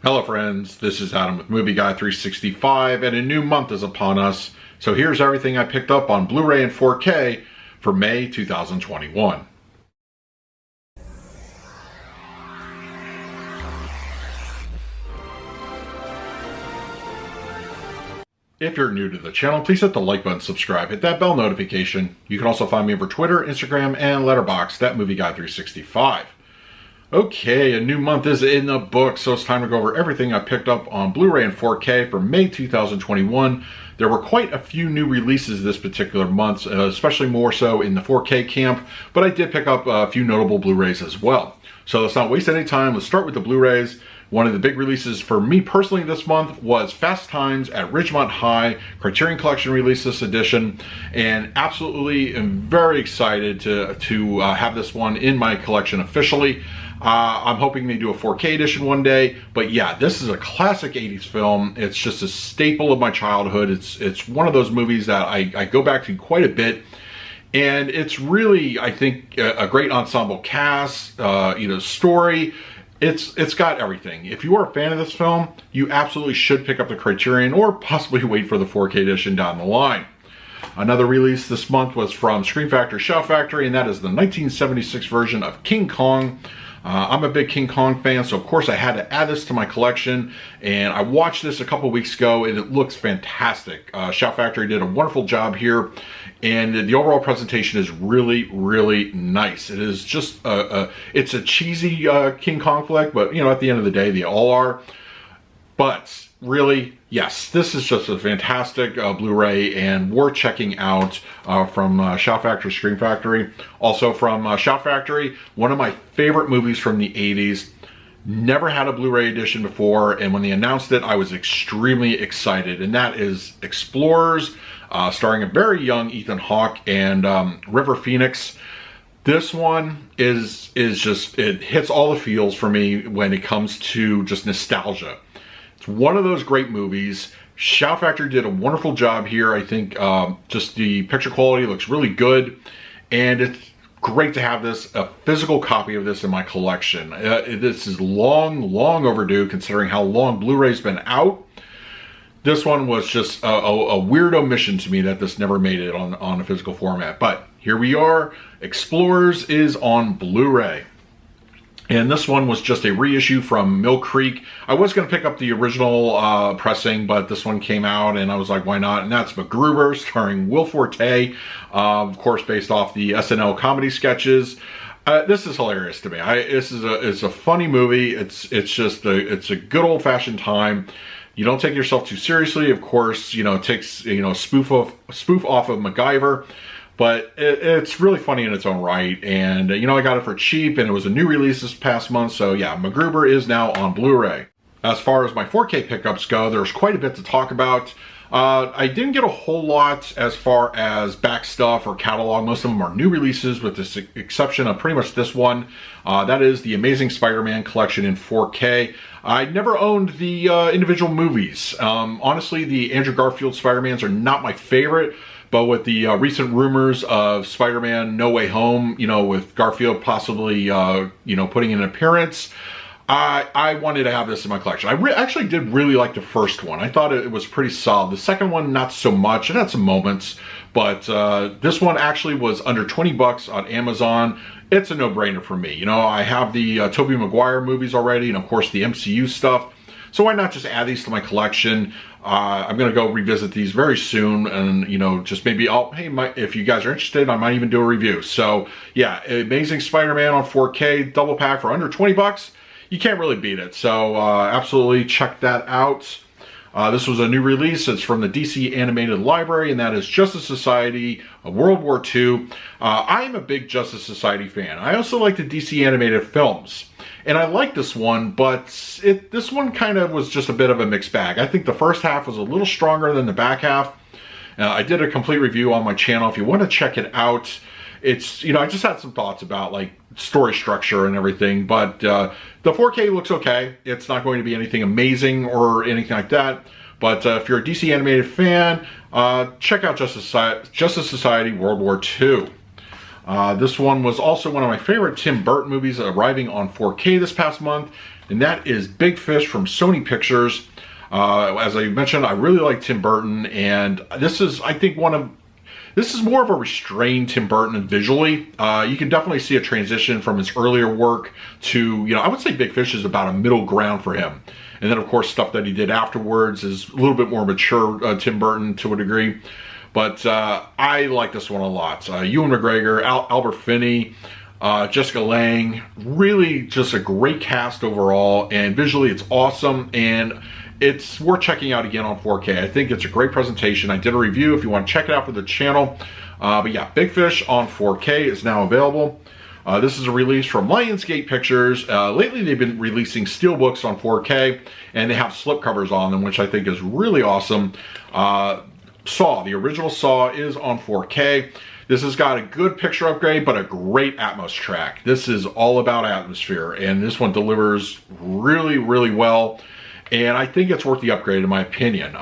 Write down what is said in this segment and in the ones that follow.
Hello friends, this is Adam with Movie Guy 365 and a new month is upon us. So here's everything I picked up on Blu-ray and 4K for May 2021. If you're new to the channel, please hit the like button, subscribe, hit that bell notification. You can also find me over Twitter, Instagram, and Letterboxd at Movie Guy 365. Okay, a new month is in the book, so it's time to go over everything I picked up on Blu-ray and 4K for May 2021. There were quite a few new releases this particular month, especially more so in the 4K camp, but I did pick up a few notable Blu-rays as well. So let's not waste any time. Let's start with the Blu-rays. One of the big releases for me personally this month was Fast Times at Ridgemont High. Criterion Collection released this edition, and absolutely am very excited to have this one in my collection officially. I'm hoping they do a 4K edition one day, but yeah, this is a classic 80s film. It's just a staple of my childhood. It's one of those movies that I go back to quite a bit. And it's really, I think, a great ensemble cast, story. It's got everything. If you are a fan of this film, you absolutely should pick up the Criterion or possibly wait for the 4K edition down the line. Another release this month was from Scream Factory Shout Factory, and that is the 1976 version of King Kong. I'm a big King Kong fan, so of course I had to add this to my collection, and I watched this a couple weeks ago and it looks fantastic. Shout Factory did a wonderful job here, and the overall presentation is really, really nice. It is just it's a cheesy King Kong flick, but at the end of the day they all are. But really, yes, this is just a fantastic Blu-ray and worth checking out from Shout Factory, Scream Factory. Also from Shout Factory, one of my favorite movies from the 80s. Never had a Blu-ray edition before, and when they announced it, I was extremely excited, and that is Explorers, starring a very young Ethan Hawke and River Phoenix. This one is just, it hits all the feels for me when it comes to just nostalgia. It's one of those great movies. Shout Factory did a wonderful job here. I think just the picture quality looks really good, and it's great to have a physical copy of this in my collection. This is long overdue considering how long Blu-ray's been out. This one was just a weird omission to me that this never made it on a physical format. But here we are. Explorers is on Blu-ray. And this one was just a reissue from Mill Creek. I was going to pick up the original pressing, but this one came out and I was like, why not? And that's MacGruber, starring Will Forte, of course, based off the SNL comedy sketches. This is hilarious to me. This is a funny movie. It's a good old-fashioned time. You don't take yourself too seriously. Of course, it takes spoof off of MacGyver. But it's really funny in its own right, and I got it for cheap, and it was a new release this past month, so yeah, MacGruber is now on Blu-ray. As far as my 4K pickups go, there's quite a bit to talk about. I didn't get a whole lot as far as back stuff or catalog. Most of them are new releases, with the exception of pretty much this one. That is the Amazing Spider-Man collection in 4K. I never owned the individual movies. Honestly, the Andrew Garfield Spider-Mans are not my favorite. But with the recent rumors of Spider-Man No Way Home, with Garfield possibly, putting in an appearance, I wanted to have this in my collection. I actually did really like the first one. I thought it was pretty solid. The second one, not so much. It had some moments, but this one actually was under 20 bucks on Amazon. It's a no-brainer for me. I have the Tobey Maguire movies already, and of course the MCU stuff. So why not just add these to my collection? I'm going to go revisit these very soon, and just maybe if you guys are interested, I might even do a review. So yeah, Amazing Spider-Man on 4K double pack for under 20 bucks. You can't really beat it. So absolutely check that out. This was a new release. It's from the DC Animated Library, and that is Justice Society of World War II. I am a big Justice Society fan. I also like the DC animated films. And I like this one, but this one kind of was just a bit of a mixed bag. I think the first half was a little stronger than the back half. I did a complete review on my channel. If you want to check it out, it's, I just had some thoughts about like story structure and everything, but the 4K looks okay. It's not going to be anything amazing or anything like that. But if you're a DC animated fan, check out Justice Society World War II. This one was also one of my favorite Tim Burton movies, arriving on 4K this past month. and that is Big Fish from Sony Pictures. As I mentioned, I really like Tim Burton, and this is, I think, this is more of a restrained Tim Burton visually. You can definitely see a transition from his earlier work to, I would say Big Fish is about a middle ground for him. And then, of course, stuff that he did afterwards is a little bit more mature Tim Burton to a degree. But I like this one a lot. Ewan McGregor, Albert Finney, Jessica Lange, really just a great cast overall. And visually, it's awesome. And it's worth checking out again on 4K. I think it's a great presentation. I did a review if you want to check it out for the channel. But yeah, Big Fish on 4K is now available. This is a release from Lionsgate Pictures. Lately, they've been releasing steelbooks on 4K, and they have slipcovers on them, which I think is really awesome. Saw, the original Saw, is on 4K. This has got a good picture upgrade, but a great Atmos track. This is all about atmosphere, and this one delivers really, really well. And I think it's worth the upgrade in my opinion.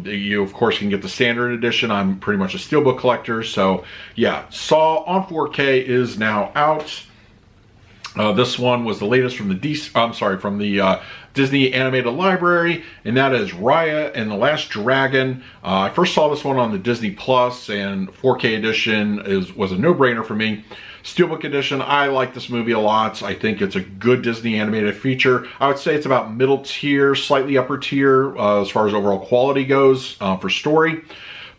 You, of course, can get the standard edition. I'm pretty much a steelbook collector. So yeah, Saw on 4K is now out. This one was the latest from the Disney Animated Library, and that is Raya and the Last Dragon. I first saw this one on the Disney Plus, and 4K edition was a no-brainer for me. Steelbook edition, I like this movie a lot. I think it's a good Disney animated feature. I would say it's about middle tier, slightly upper tier as far as overall quality goes for story.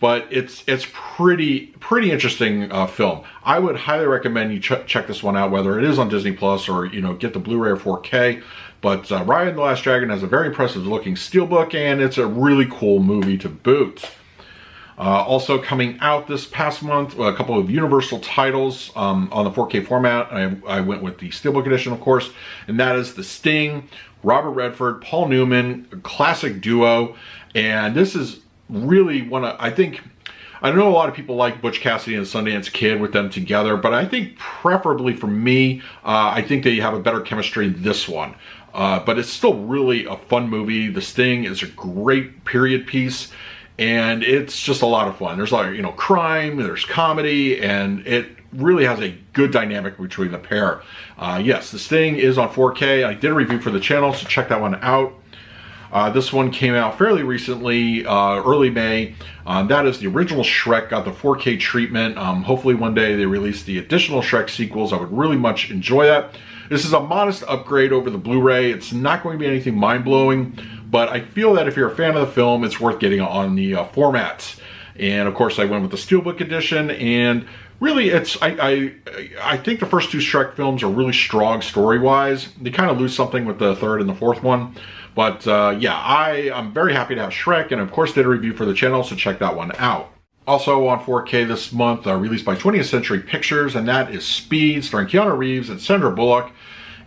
But it's pretty interesting film. I would highly recommend you check this one out, whether it is on Disney Plus or get the Blu Ray or 4K. But Raya and the Last Dragon has a very impressive looking steelbook, and it's a really cool movie to boot. Also coming out this past month, a couple of Universal titles on the 4K format. I went with the Steelbook edition, of course, and that is The Sting, Robert Redford, Paul Newman, a classic duo. And this is really I know a lot of people like Butch Cassidy and Sundance Kid with them together, but I think preferably for me, I think they have a better chemistry in this one. But it's still really a fun movie. The Sting is a great period piece, and it's just a lot of fun. There's crime, there's comedy, and it really has a good dynamic between the pair. Yes, The Sting is on 4K. I did a review for the channel, so check that one out. This one came out fairly recently, early May. That is the original Shrek, got the 4K treatment. Hopefully one day they release the additional Shrek sequels. I would really much enjoy that. This is a modest upgrade over the Blu Ray. It's not going to be anything mind-blowing, but I feel that if you're a fan of the film, it's worth getting on the formats. And of course, I went with the Steelbook edition, and really, I think the first two Shrek films are really strong story-wise. They kind of lose something with the third and the fourth one. But yeah, I'm very happy to have Shrek, and of course did a review for the channel, so check that one out. Also on 4K this month, released by 20th Century Pictures, and that is Speed, starring Keanu Reeves and Sandra Bullock.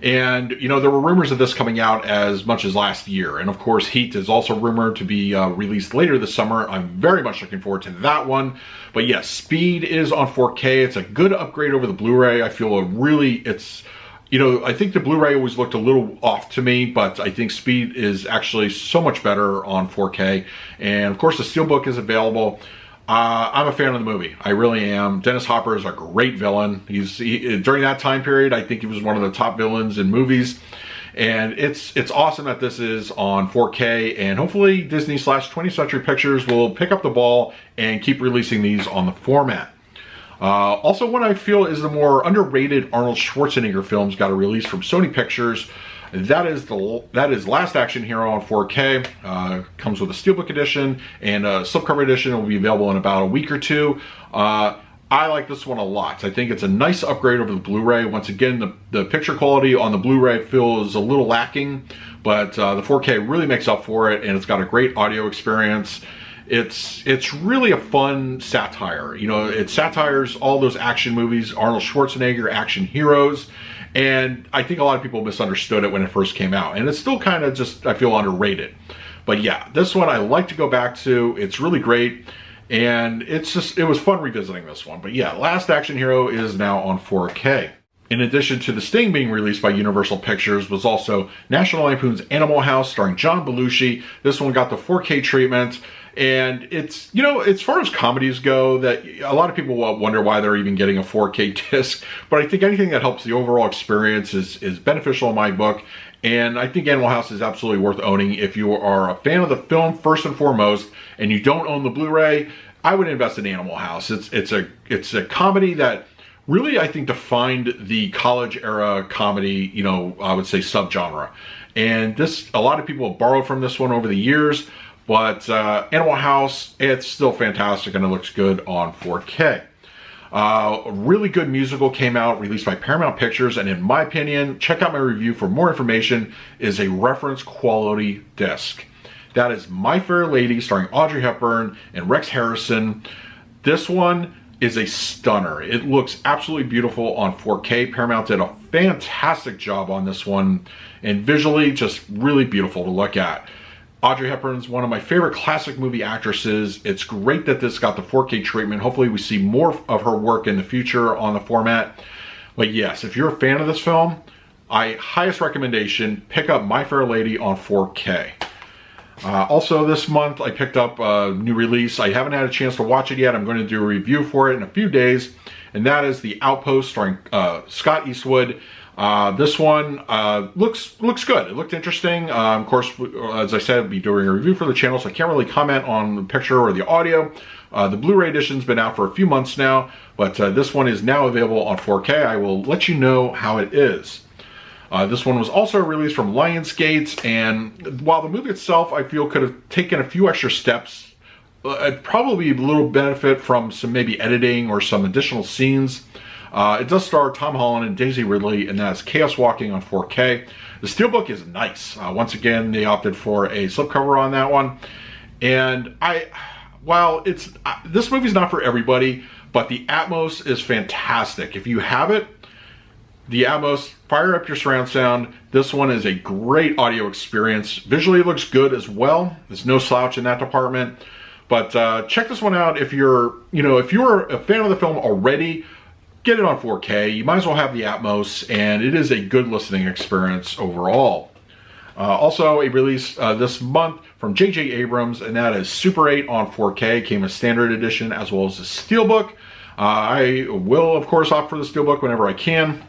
And, there were rumors of this coming out as much as last year. And of course, Heat is also rumored to be released later this summer. I'm very much looking forward to that one. But yes, Speed is on 4K. It's a good upgrade over the Blu-ray. I feel I think the Blu-ray always looked a little off to me, but I think Speed is actually so much better on 4K. And of course, the Steelbook is available. I'm a fan of the movie. I really am. Dennis Hopper is a great villain. During that time period, I think he was one of the top villains in movies. And it's awesome that this is on 4K, and hopefully Disney/20th Century Pictures will pick up the ball and keep releasing these on the format. Also, what I feel is the more underrated Arnold Schwarzenegger films got a release from Sony Pictures. That is Last Action Hero on 4K. Comes with a Steelbook edition, and a slipcover edition will be available in about a week or two. I like this one a lot. I think it's a nice upgrade over the Blu-ray. Once again, the picture quality on the Blu-ray feels a little lacking, but the 4K really makes up for it, and it's got a great audio experience. It's really a fun satire. It satires all those action movies, Arnold Schwarzenegger action heroes, and I think a lot of people misunderstood it when it first came out, and it's still kind of just, I feel, underrated. But yeah, this one I like to go back to. It's really great, and it was fun revisiting this one. But yeah, Last Action Hero is now on 4K. In addition to The Sting being released by Universal Pictures, was also National Lampoon's Animal House starring John Belushi. This one got the 4K treatment. And it's, as far as comedies go, that a lot of people will wonder why they're even getting a 4K disc. But I think anything that helps the overall experience is beneficial in my book. And I think Animal House is absolutely worth owning. If you are a fan of the film first and foremost, and you don't own the Blu-ray, I would invest in Animal House. It's a comedy that really, I think, defined the college era comedy, you know, I would say subgenre. And a lot of people have borrowed from this one over the years, but Animal House, it's still fantastic and it looks good on 4K. A really good musical came out, released by Paramount Pictures, and in my opinion, check out my review for more information, is a reference quality disc. That is My Fair Lady, starring Audrey Hepburn and Rex Harrison. This one is a stunner. It looks absolutely beautiful on 4K. Paramount did a fantastic job on this one, and visually just really beautiful to look at. Audrey Hepburn's one of my favorite classic movie actresses. It's great that this got the 4K treatment. Hopefully we see more of her work in the future on the format. But yes, if you're a fan of this film, highest recommendation, pick up My Fair Lady on 4K. Also this month I picked up a new release. I haven't had a chance to watch it yet. I'm going to do a review for it in a few days, and that is The Outpost, starring Scott Eastwood. This one looks good. It looked interesting. Of course, as I said, I'll be doing a review for the channel, so I can't really comment on the picture or the audio. The Blu-ray edition's been out for a few months now, but this one is now available on 4K. I will let you know how it is. This one was also released from Lionsgate, and while the movie itself, I feel, could have taken a few extra steps, it'd probably be a little benefit from some maybe editing or some additional scenes. It does star Tom Holland and Daisy Ridley, and that's Chaos Walking on 4K. The steelbook is nice. Once again, they opted for a slipcover on that one. And while this movie's not for everybody, but the Atmos is fantastic. If you have it, the Atmos, fire up your surround sound. This one is a great audio experience. Visually, it looks good as well. There's no slouch in that department. But check this one out if you're a fan of the film already. Get it on 4K. You might as well have the Atmos, and it is a good listening experience overall. Also, a release this month from J.J. Abrams, and that is Super 8 on 4K. Came a standard edition as well as a steelbook. I will, of course, opt for the steelbook whenever I can.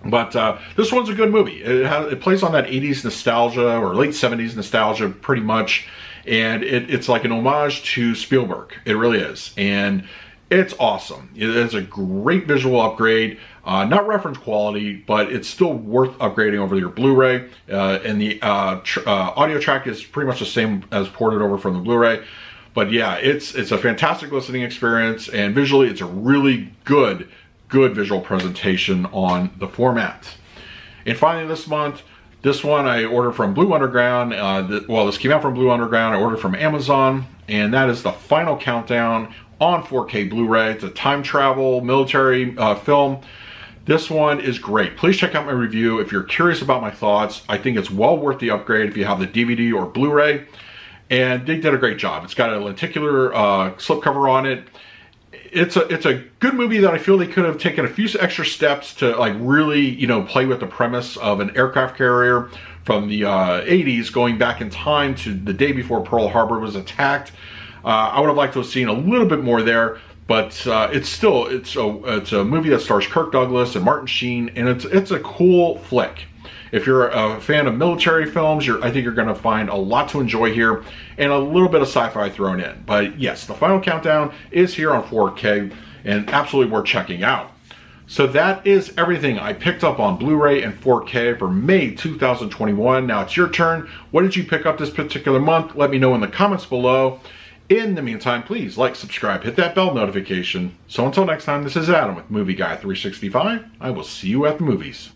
But this one's a good movie. It plays on that 80s nostalgia or late 70s nostalgia pretty much, and it's like an homage to Spielberg. It really is. And it's awesome. It's a great visual upgrade. Not reference quality, but it's still worth upgrading over your Blu-ray. And the audio track is pretty much the same as ported over from the Blu-ray. But yeah, it's a fantastic listening experience, and visually it's a really good visual presentation on the format. And finally this month, this one I ordered from Blue Underground. This came out from Blue Underground. I ordered from Amazon, and that is The Final Countdown on 4K Blu-ray. It's a time travel military film. This one is great. Please check out my review if you're curious about my thoughts. I think it's well worth the upgrade if you have the DVD or Blu-ray, and they did a great job. It's got a lenticular slipcover on it. It's a good movie that I feel they could have taken a few extra steps to like really play with the premise of an aircraft carrier from the 80s going back in time to the day before Pearl Harbor was attacked. I would have liked to have seen a little bit more there, but it's a movie that stars Kirk Douglas and Martin Sheen, and it's a cool flick. If you're a fan of military films, I think you're going to find a lot to enjoy here, and a little bit of sci-fi thrown in. But yes, The Final Countdown is here on 4K, and absolutely worth checking out. So that is everything I picked up on Blu-ray and 4K for May 2021. Now it's your turn. What did you pick up this particular month? Let me know in the comments below. In the meantime, please like, subscribe, hit that bell notification. So until next time, this is Adam with Movie Guy 365. I will see you at the movies.